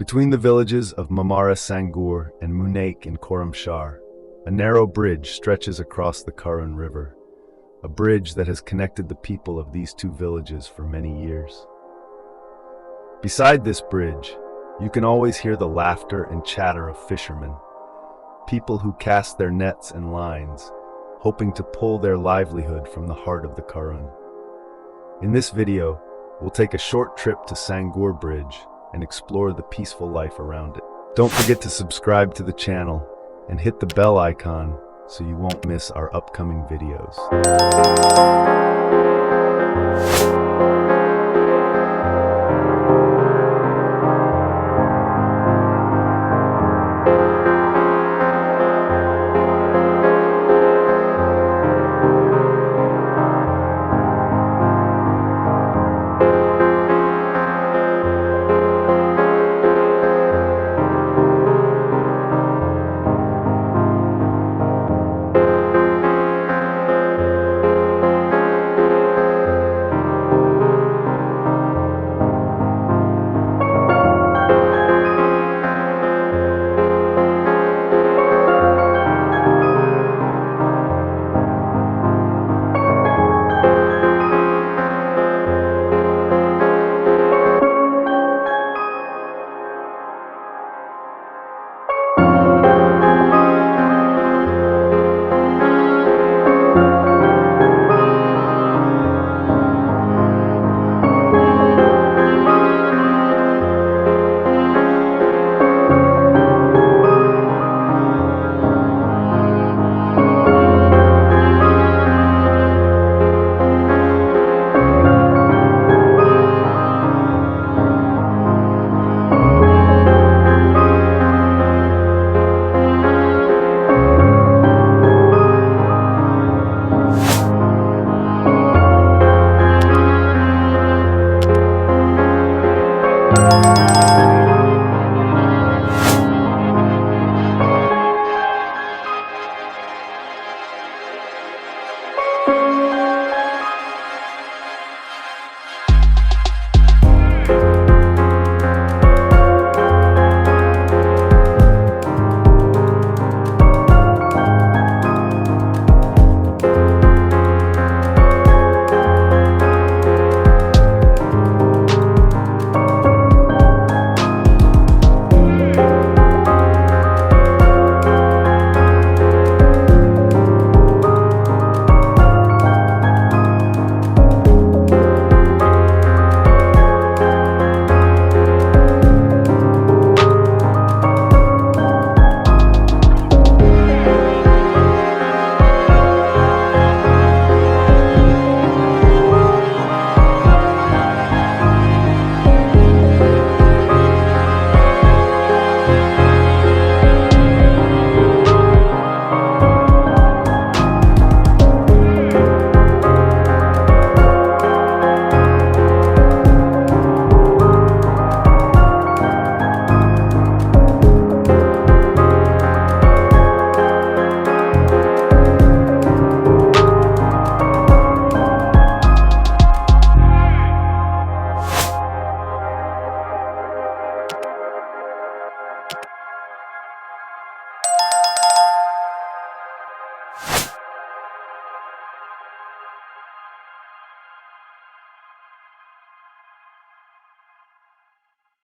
Between the villages of Mamara Sangur and Munaik in Khorramshahr, a narrow bridge stretches across the Karun River, a bridge that has connected the people of these two villages for many years. Beside this bridge, you can always hear the laughter and chatter of fishermen, people who cast their nets and lines, hoping to pull their livelihood from the heart of the Karun. In this video, we'll take a short trip to Sangur Bridge and explore the peaceful life around it. Don't forget to subscribe to the channel and hit the bell icon so you won't miss our upcoming videos.